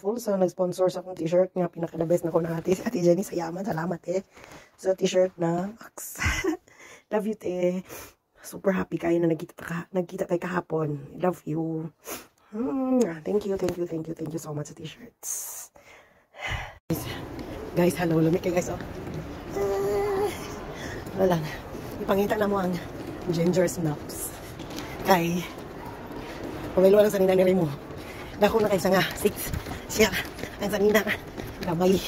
thankful sa nag-sponsor sa akong t-shirt nga pinaka-the best na ko na ate Jenny sa yaman. Salamat sa t-shirt na Max. Love you super happy kayo na nagkita kay kahapon. Love you. Thank you so much sa t-shirts. Guys, hello, lamig kayo guys. Wala lang. Ipangita na mo ang ginger snaps. Kay pamilo lang sa nina ni mo. Dako na kay nga 6 siya ang sanina gamay.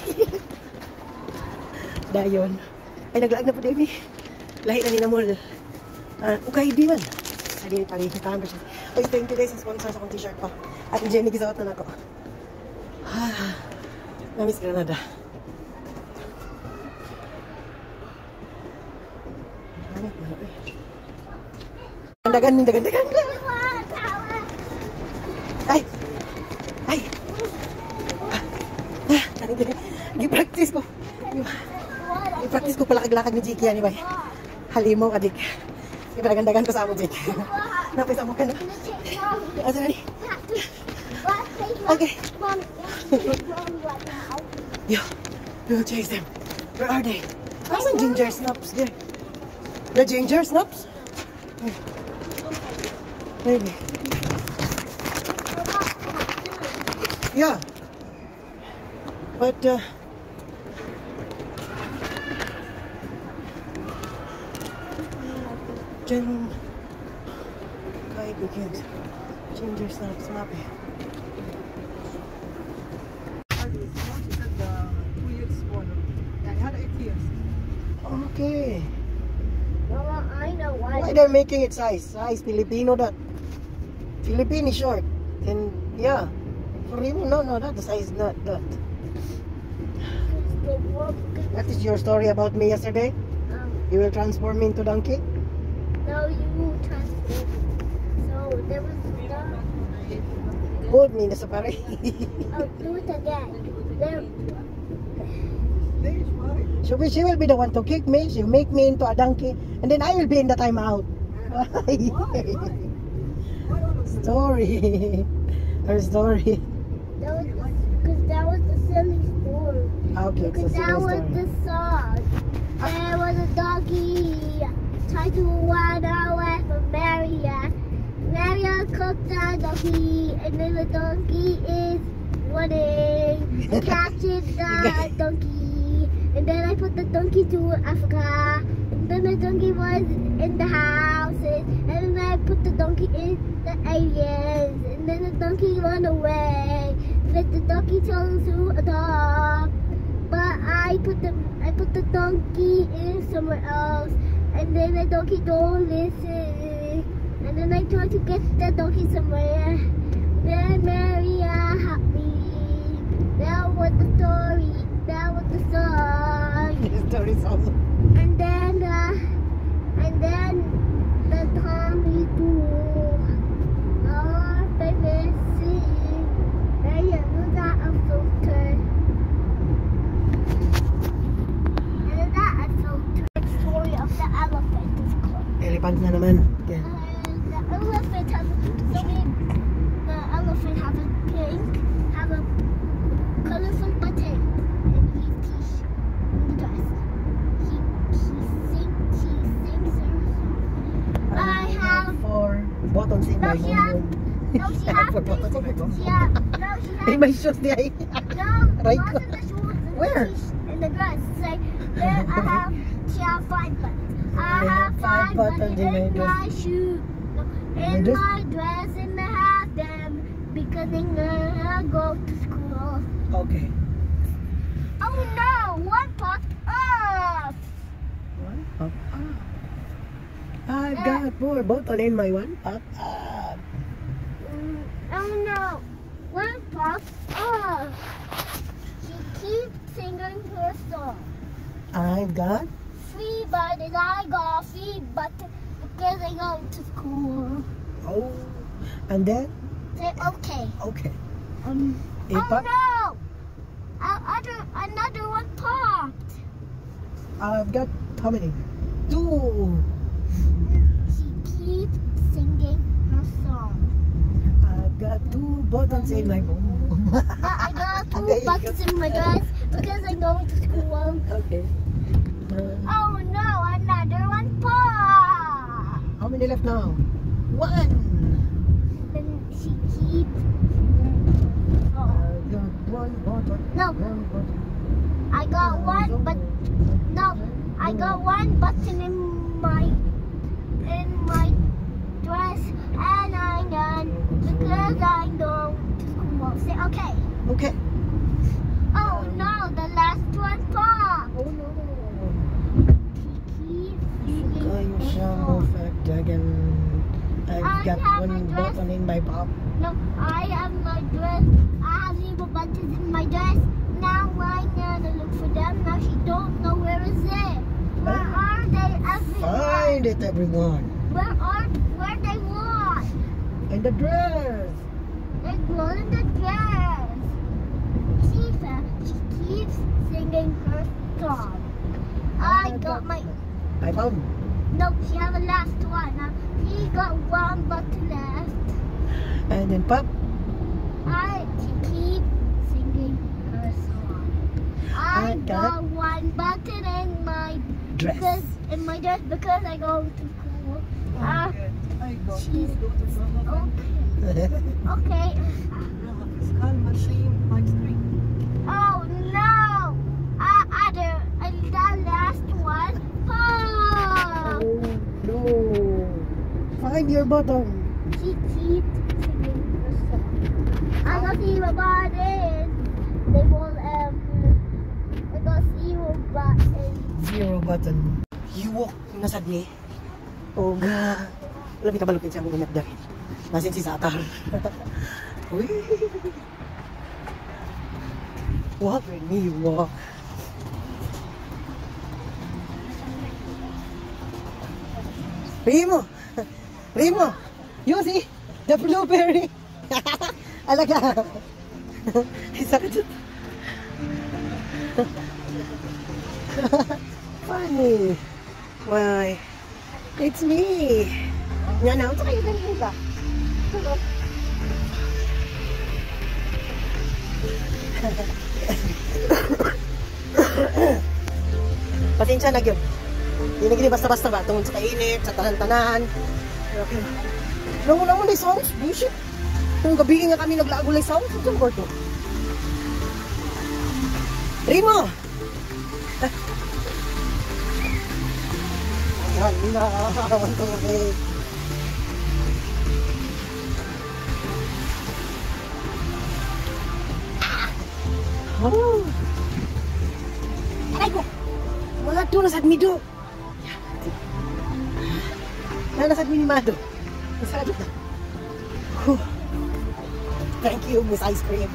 Dayon ay naglaag na po Debbie. Lahi na ni namol. Okay di man. Adi pali kita siya. Oy, thank you guys sa sponsor sa akong t-shirt pa. At Jenny gisuot na nako. Namis Granada. Dagan. Ay. Gi-practice ko pala kaglakad ni Jiki yan, bay. Halimaw adik. Ipadagandagan ko sa amo, Jiki. Napis amo ka na. Asali. Okay. We'll chase them. Where are they? How's the ginger snaps there? The ginger snaps? Maybe. Yeah. But begins. Ginger snaps, mape. Okay. Mama, I know why they're making it size Filipino that. Filipino short. And yeah. For him, no, that the size not that. What is your story about me yesterday? You will transform me into donkey? No, you transform. So there was Hold me, nasa pare. I'll do it again. She will be the one to kick me. She'll make me into a donkey, and then I will be in the timeout. Story. Her story. That was the silly story. Okay, because that was the song. There was a donkey trying to run away from Maria. Maria cooked the donkey, and then the donkey is running and catching the donkey. And then I put the donkey to Africa. And then the donkey was in the houses. And then I put the donkey in the aliens. And then the donkey ran away. Then the donkey turned to a dog. But I put the donkey in somewhere else. And then the donkey don't listen. And then I tried to get the donkey somewhere. Then Maria helped me. That was the story. That was the song. The story song. And then the Tommy too. Our favorite scene. And you know that a filter. And that a filter. The story of the elephant is called. Elephant na naman. Okay. The elephant has so many. The elephant have a pink, have a colorful button. Buttons in my home. No, she has buttons in my home. In my shoes, di ay. No, right. not in the shoes. Where? In the dress. Say, she has 5 buttons. I have 5 buttons in my shoe. No, in my dress, and I have them because I'm gonna go to school. Okay. Oh no, one popped off. One popped off. I've got 4 buttons in my one popped up. Oh no, one popped off. She keeps singing her song. I've got 3 buttons. I got 3 buttons because I go to school. Oh, and then Say okay. okay. Oh Pop? no, another one popped. I've got how many? 2. She keeps singing her song. I've got 2 buttons in my boom. I got 2 buttons in my dress because I'm going to school. Okay. Oh no, another one more. How many left now? 1. Then she keeps. Oh. I got 1 button. No. 1 button. I got 1, but no, I got 1 button in my dress, and I'm done because I'm going to school. Say okay. Okay. Oh no, the last one popped. Oh no. Keep I've got have 1 my dress. button in my pop. No, I have my dress. I have 0 buttons in my dress. Now I'm gonna look for them. Now she don't know where is it. Where are they, everyone? Find it, everyone. Where they want? In the dress. They go in the dress. Tifa, she keeps singing her song. I got my. I found. No, she have a last one. Now he got 1 button left. And then pop. She keep singing her song. I got 1 button in my Dress. dress because I go to school. I go. She's okay. Okay. Oh no! The last one. Oh! No. Find your button. She keeps singing her song. I got 0 buttons. They won't I got 0 buttons. 0 button. You walk nasad ni. Oga. Labi ka balupin siya mong inat dahil. Nasin si Satar. Uy. Walk with me, walk. Remo! Remo! You see? The blueberry! Alaga! Sakit. Funny. Why? It's me. Yan na. Ito kayo ganyan ba? Pasensya na gyud. Hindi na gini basta-basta ba? Tungkol sa kainit, sa tanan-tanan. Okay. Nung may sounds, bullshit. Nung gabi nga kami naglagulay sounds, ito ang korto. Rimo! Yan na. Oh. Aray ko! Mga to, nasad mi do. Nasad mi ni Mado. Nasad na. Thank you, Miss Ice Cream.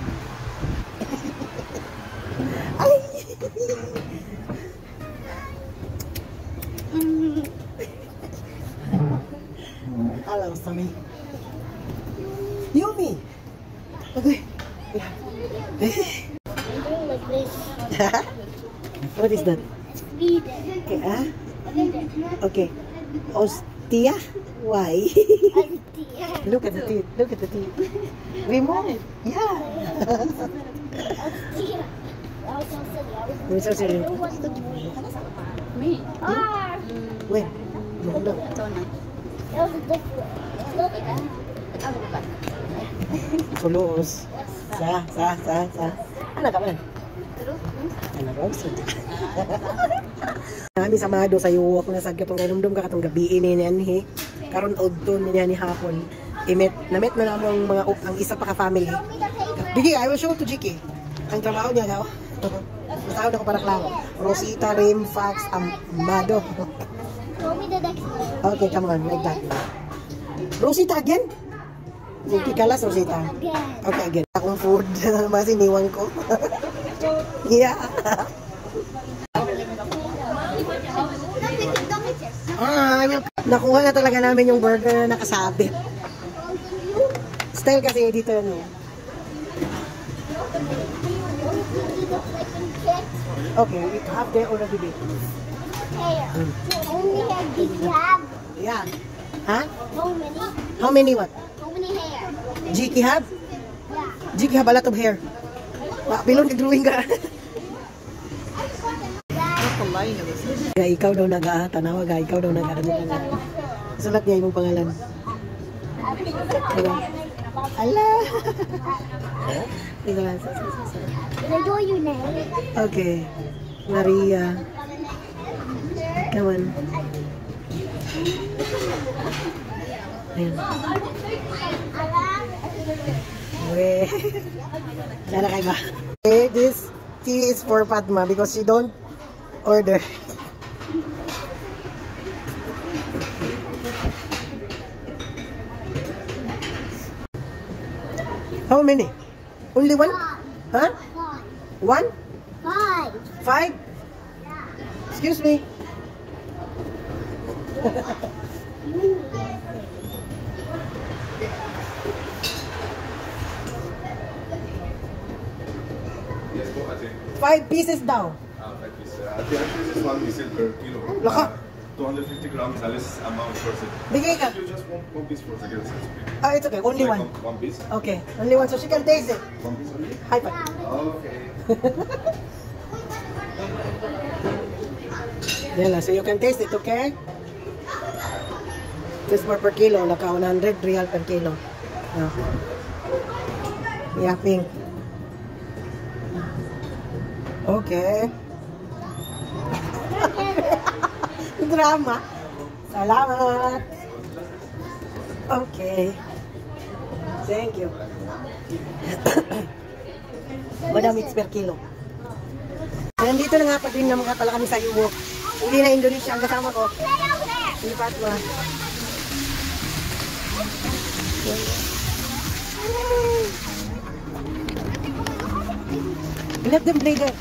Ay! Hello, Sammy. Yumi! Okay. Like this. What is that? Speed. Okay, okay. Ostia? Why? Look at the teeth. Look at the teeth. Remove it. Yeah. We're so serious. Me? When? Look. That was a different. Tulus. Sa. Ano ka man? Ano ka? Kami sa Mado sa yuwak na sagya pang ganumdum ka katong gabi niyan he. Karon odton niya ni hapon. Namit na namang mga ang isa pa ka family. Digi, I will show to Jiki. Ang trabaho niya daw. Masahod ako para klaro. Rosita, Rim, Fax, Mado. Show me the next one. Okay, come on, like that. Rosita again? Hindi kalas, Rosita. Again. Okay, again. Akong food. Mas iniwan ko. Yeah. Nakuha na talaga namin yung burger na nakasabit. Style kasi dito yun. Okay, we have there already been. How many eggs did you have? Yeah. Huh? How many? How many what? How many many hair? Jiki have? Yeah. Jiki have a lot of hair. Bilon drawing ka. Gay, ikaw daw tanawa gay, ikaw daw sulat niya yung pangalan. Diba? Ala! Diba? Can I do your name? Okay. Maria. Come on. Ayan. Weh. Lala kayo ba? Okay, this tea is for Padma because she don't order. How many? Only one? Huh? One? 5. 5? Excuse me. Yes, po, ate. 5 pieces daw. 5 pieces. Ate, actually, this is 1 piece per kilo. Laka. 250 grams, less amount for it. Bigay ka. You just one piece for second size. Ah, it's okay. Only one. One piece? Okay. Only one. So she can taste it. One piece only? High five. Okay. Yan lang. So you can taste it, okay? This more per kilo. Naka 100 real per kilo. Ah. Yeah, pink. Okay. Drama. Salamat. Okay. Thank you. Madam, it's per kilo. Nandito na nga pa din naman pala kami sa Yubo. Hindi na Indonesia ang kasama ko. Si Fatma. Let them play there.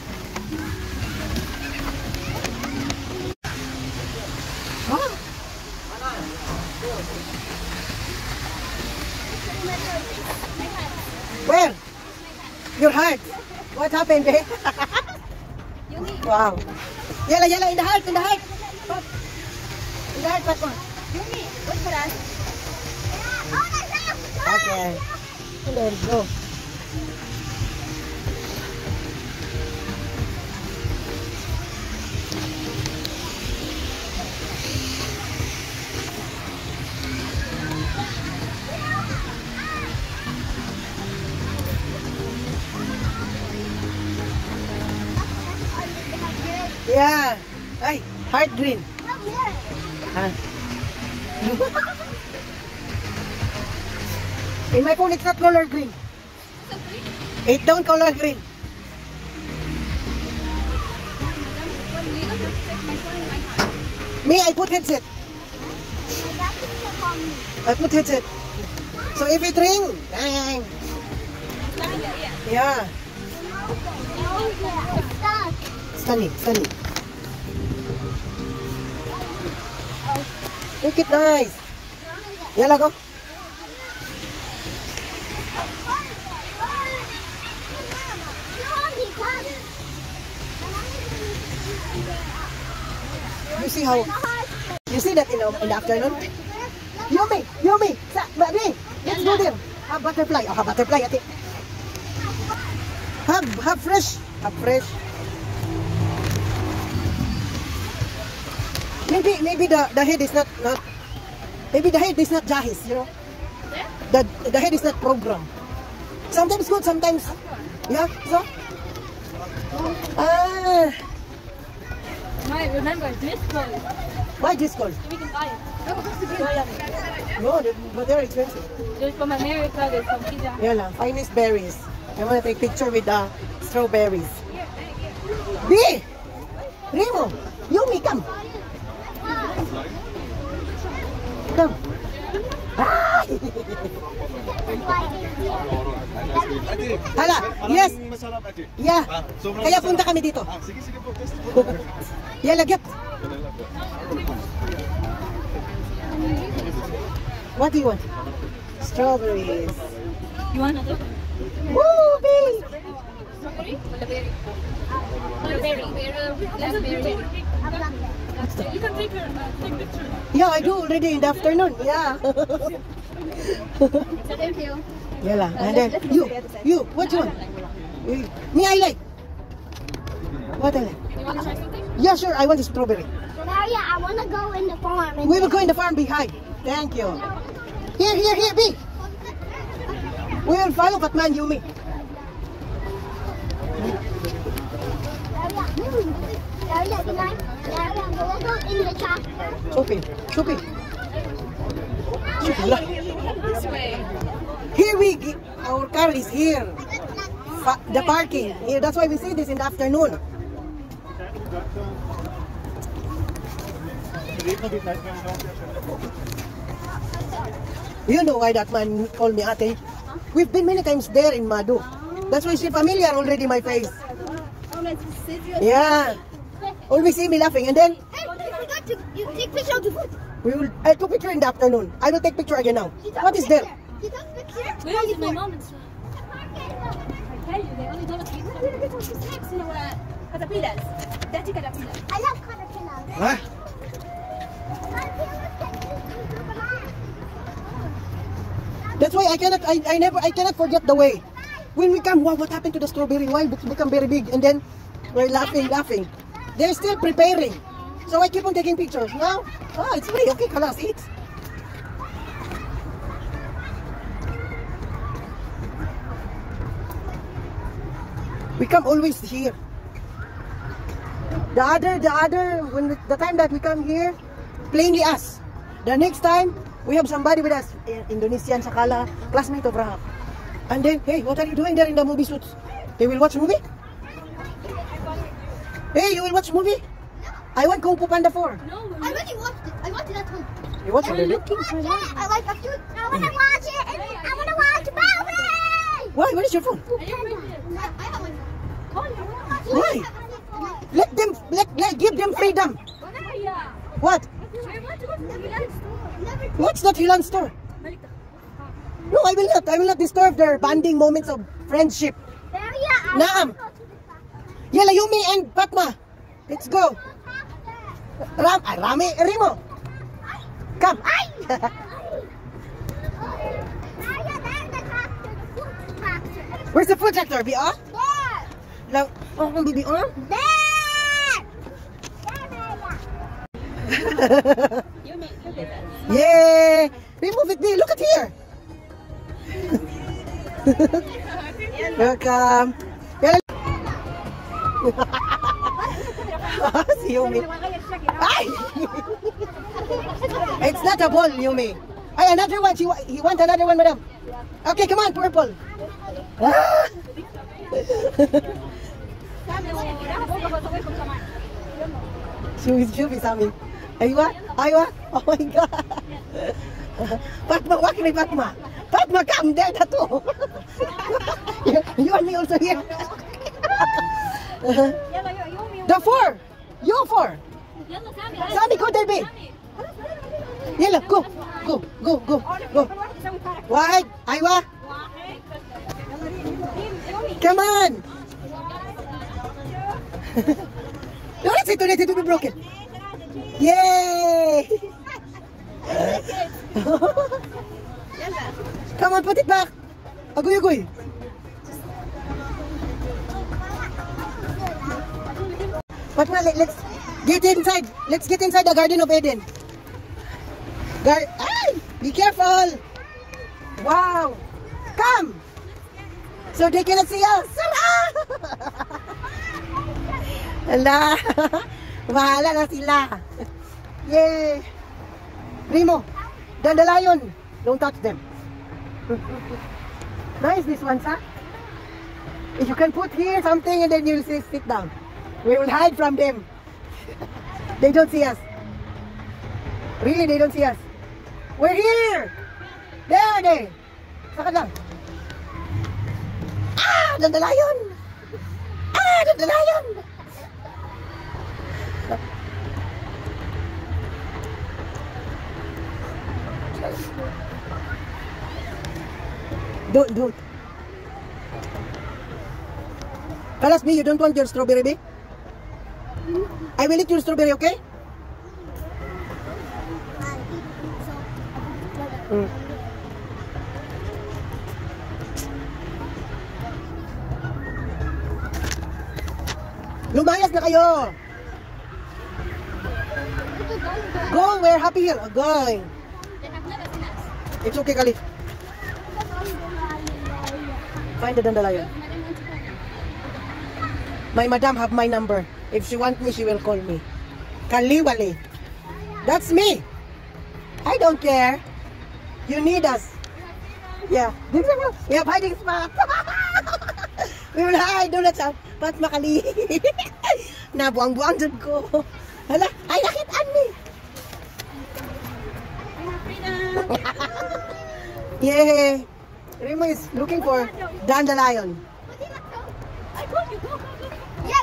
Huh? Where? Your heart. What happened, eh? Wow. Yala, in the heart, in the heart. In the heart, Fatma. What's for us? Okay. There you go. Yeah. Ay, heart green. Ah. In my phone, it's not color green. It don't color green. Me, I put headset. I put headset. So if it ring, bang. Yeah. Sunny. Look it nice. Yala go. You see how? You see that in the afternoon? Yumi, Badi, let's go there. Have butterfly. Oh, have butterfly. Ate. Have fresh. Maybe the head is not maybe the head is not jahis, you know. The head is not programmed. Sometimes good, sometimes yeah. So remember this call. why this call? We can buy it. No, but they're expensive. There's from America, there's from Pizza. Yeah lang, finest berries. I want to take picture with the strawberries. B! Remo! Yumi, come! Come! Ah! Hala, yes! Yeah, kaya punta kami dito. Sige po, test po. Yeah, lagyat. What do you want? Strawberries. You want another? Woo, baby! Strawberry? Berry. Raspberry. You can take picture. Yeah, I do already in the afternoon. Yeah. Thank you. Yeah lah. And then you, what you want? Me, I like. What I like? You want to try something? Yeah, sure. I want a strawberry. Maria, I want to go in the farm. And We will go in the farm behind. Thank you. Here, B. We will follow Batman, Yumi. Maria, behind. Maria, we'll go in the tractor. Sophie. This way. Here our car is here. The parking. Here, that's why we see this in the afternoon. You know why that man called me ate? We've been many times there in Madu. That's why she's familiar already my face. Yeah. Always see me laughing and then Hey, I forgot to take picture of the food. we will I took picture in the afternoon. I will take picture again now. What is there? You took picture? Where is my mom and stuff? I tell you, they only don't snacks, you know what? Caterpillars. Dirty caterpillars. I love caterpillars. Huh? That's why I cannot forget the way. When we come, wow, what happened to the strawberry? Why it's become very big? And then we're laughing. They're still preparing. So I keep on taking pictures. Now, it's free. Okay, kalas, eat. We come always here. The time that we come here, plainly us. The next time, we have somebody with us, Indonesian Sakala, classmate of Rahab. And then, hey, what are you doing there in the movie suits? They will watch movie? Hey, you will watch movie? I want Kung Fu Panda 4. No, I already watched it. I watched it at home. You watch already? Yeah, I like a food. I want to watch it. And I want to watch movie. Why? Where is your phone? I have one. Why? Give them freedom. What? What's that Hilan store? No, I will not disturb their bonding moments of friendship. Naam. Yala, Yumi and Fatma. Let's go. Rimo. Come. Where's the food tractor? Be on? There. Oh, be on? There. Yay! Remove it, B. Look at here. Welcome. Si Yumi. Ay! It's not a ball, Yumi. Ay, another one. He wants another one, madam. Okay, come on, purple. Should be Sammy. Aywa? Oh my God. Fatma, walk me, Fatma. Fatma, come there, tattoo. You and me also here. The 4. You 4. Sammy, go there, babe. Yalla, go. Why? Aywa? Come on. No, let's it to be broken. Yay! Come on, put it back. Agoy. But now, let's get inside. Let's get inside the Garden of Eden. Be careful. Wow. Come. So they cannot see us. Ala. Bahala na sila. Yay. Rimo. Dandelion. Don't touch them. Nice this one, sir. If you can put here something and then you'll say sit down. We will hide from them. They don't see us. Really, they don't see us. We're here. There. Saka lang. Dandelion. Dandelion. Don't. Kalas, me, you don't want your strawberry, babe? I will eat your strawberry, okay? Lumayas na kayo. Go where Happy Hill. Going. They have never seen us. It's okay, Kali. Find the dandelion. My madam have my number. If she want me, she will call me. Kaliwali. That's me. I don't care. You need us. Yeah. We have hiding spot. We will hide. Do not shout. Pat makali. Nabuang-buang dyan ko. Hala. Ay, nakitaan ni. Yeah. Remo is looking for dandelion. I told you, go.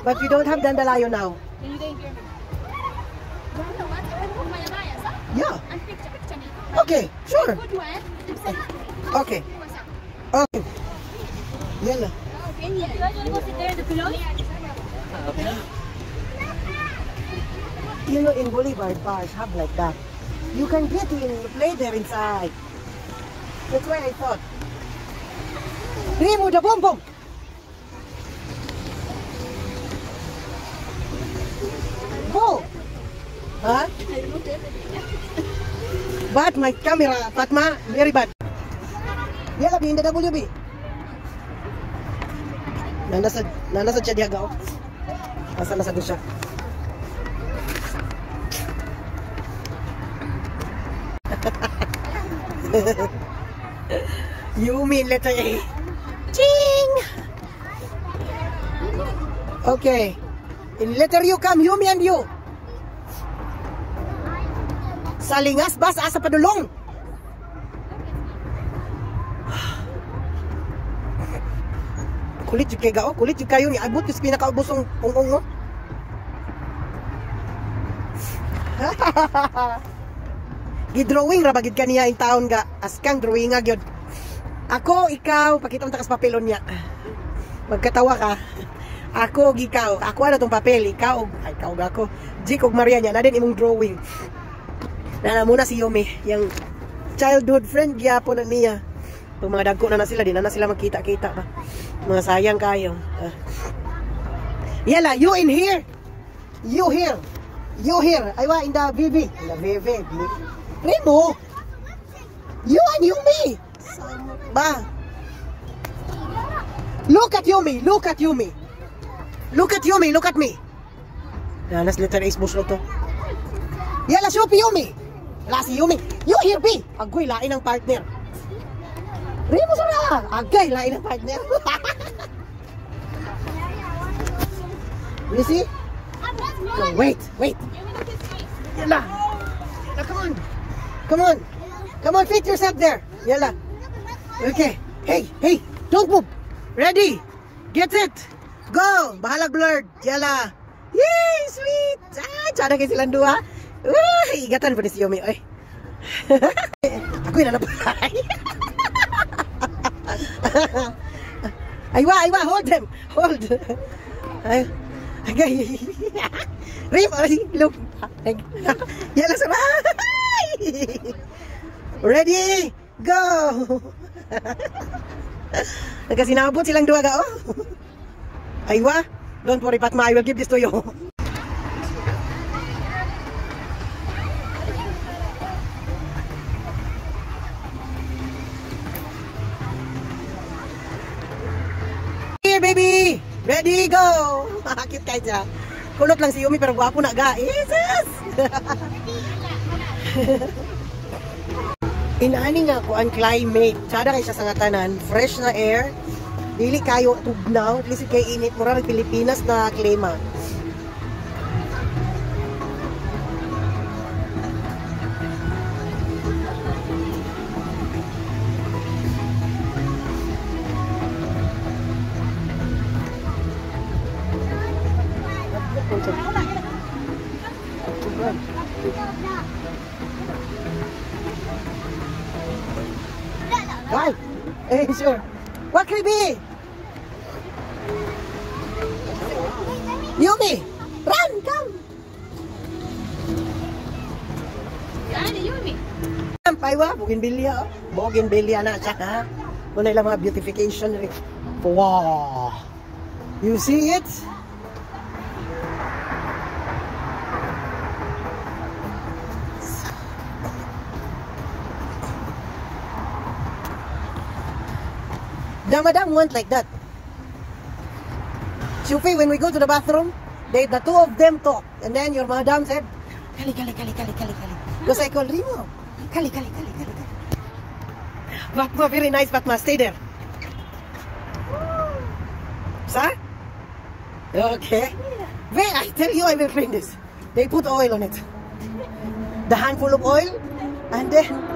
But we don't have dandelion now. Then you didn't hear me. You know what? I put my bias, huh? Yeah. And picture me. Okay, sure. Good one. Okay. Okay. Yalla. Okay, yeah. You guys want to go sit there in the pillows? You know, in Boulevard bars have like that. You can get in, play there inside. That's why I thought. Remo, the boom boom. Go. Huh? But my camera, Fatma, very bad. Yalla, be in the WB. Nasa siya diya gao. Nasa siya. You mean letter A. Ching! Okay. In letter U come, Yumi and you. Salingas bas asa padulong. Kulit yung kayo, kulit yung kayo ni abot yung pinakaubos ng ung-ung mo. Gidrawing rabagid ka niya in taon ga askang drawing nga gyud. Ako, ikaw, pakita mo takas papelon niya. Magkatawa ka. Ako, ikaw. Ako ano tong papel, ikaw ako. Jik og Maria niya, na din imong drawing. Na muna si Yumi, yung childhood friend gyapon na niya. Pag mga dagko na sila, di na sila magkita-kita pa. Mga sayang kayo. Yala, you in here. You here. You here. Aywa, in the VV. In the VV. Remo. You and Yumi. Ba. Look at Yumi. Look at Yumi. Look at Yumi. Look at me. Nanas letter is buslo to. Yala, Shupi Yumi. Wala si Yumi. You here, B. Agoy, lain ang partner. Remo sana. Agay, lain ang partner. You see? No, wait. Yala. Come on. Come on, fit yourself there. Yala. Okay. Hey. Don't move. Ready. Get it. Go. Bahalag blurred. Yala. Yay, sweet. Tsada kayo silang dua. Igatan pa ni si Yumi. Ay. Ako yung nanapay. Aywa. Hold them. Hold. Ay. Agay. Rim, look. Yala sama. Ready, go. Nagkasinabot silang dua ka, oh. Aywa, don't worry, Fatma, I will give this to you. Here, baby. Ready, go. Cute kayo siya. Kulot lang si Yumi pero gwapo na ga. Jesus! Inaani nga ko ang climate. Tsada kayo siya sa nga tanan. Fresh na air. Dili kayo tugnaw. At least kay init. Mura ng Pilipinas na klima. Why? Hey, sure. What could it be? Yumi! Run! Come! Ano Yumi? Paiwa, bougainvillea. Bougainvillea na siya, ha? Muna ilang mga beautification rin. Wow! You see it? The madam went like that. Shufi, when we go to the bathroom, the two of them talk. And then your madam said, Kali. Because I called Rimo. Kali. Fatma, very nice, Fatma. Stay there. Sir? Okay. Wait, I tell you, I will clean this. They put oil on it. The handful of oil. And then...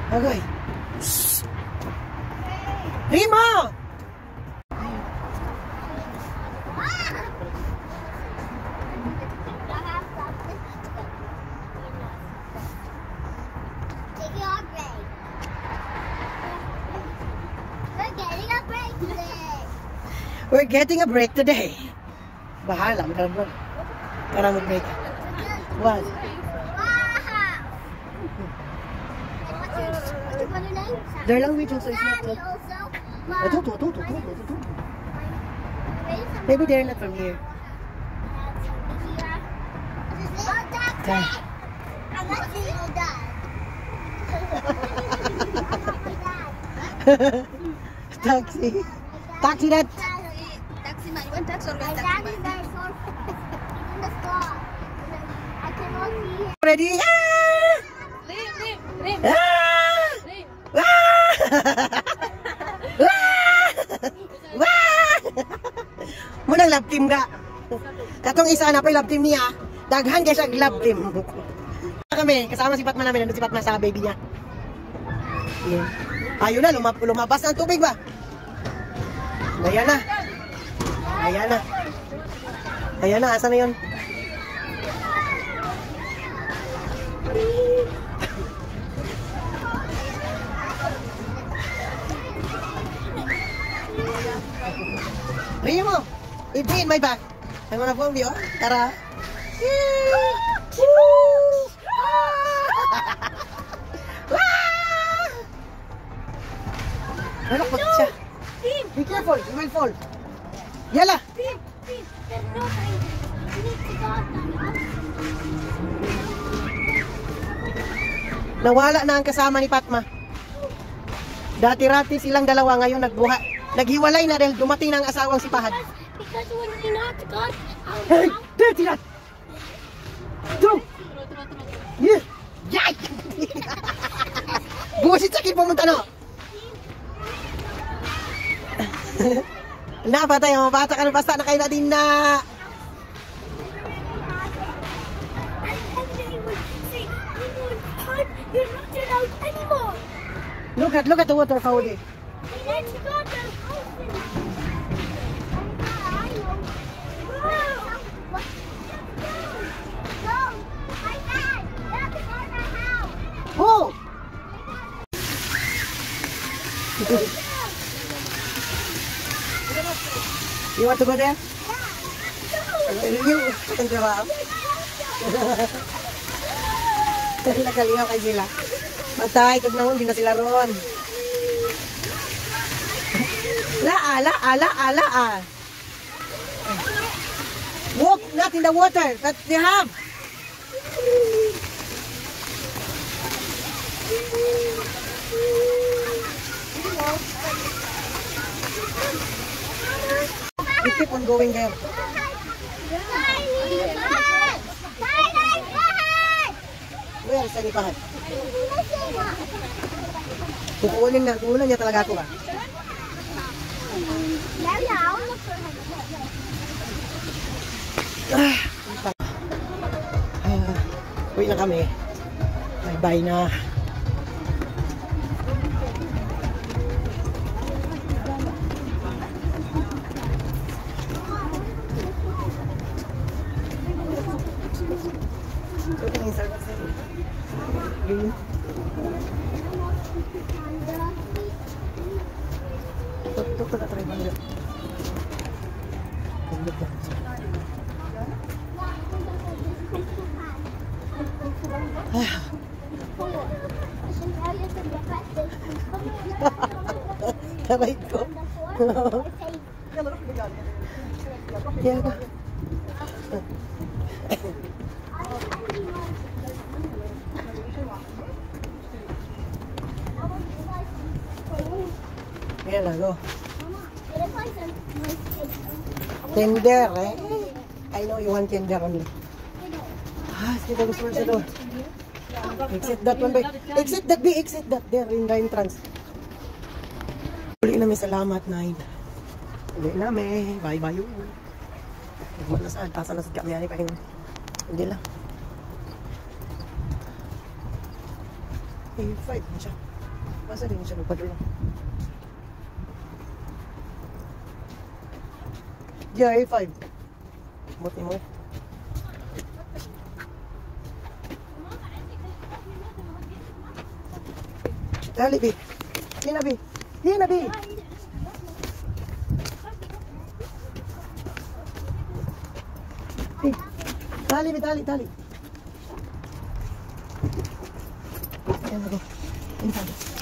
Okay. Rimo! We're getting a break today. Bahala, para mag-break. What? Their language also is not that. Maybe they're not from here. Taxi. Taxi that. Taxi man, you want taxi or you want taxi man? Ready? Rim. Munang love team ka. Katong isa na pa love team niya. Daghan kaya siya love team. Kami, kasama si Fatma namin. Nandun si Fatma sa baby niya. Ayun na, lumabas na ang tubig ba? Ayan na, asan na yun? Ringin mo! It's in my bag. I'm gonna film you. Tara! Ano po siya? Be careful, you will fall. Yala! Nawala na ang kasama ni Fatma. Dati-rati silang dalawa, ngayon naghiwalay na dahil dumating na ang asawang si Fahad. Because when we not got Hey! Dirty rat! True! Yeah! Yay! Buwasit sakit pumunta no! Napatay ang mga bata ka ng basta na kayo na din na! You're not allowed anymore. Look at the water fountain. Let's go to the ocean. I know. Go. My dad. Let's go to the house. Oh! You want to go there? You can go out. Nagalihaw kay sila. Matay, kag nahon, di na sila ron. Ala. Walk not in the water that they have. You keep on going there. Where is the Fahad? Kukunin niya talaga ako ba? Uwi na kami. Bye-bye na. Sabay ko. Here na, go. Can I find some nice cake? Tender, eh? I know you want tender only. Ah, sige, gusto mo sa door. Exit that one, ba? Exit that, be, exit that. There, in the entrance. Uli namin, salamat, Nine. Uli namin, bye-bye yun. Magmanasal, tasa na sa kami, pa yun. Hindi lang. A5 na siya. Masa rin siya nagpadulong. Yeah, A5. Buti mo. Dali, B. Hina, B. Hina, B. Dali, B. Dali, dali. Ayan na, go. Ayan, dali.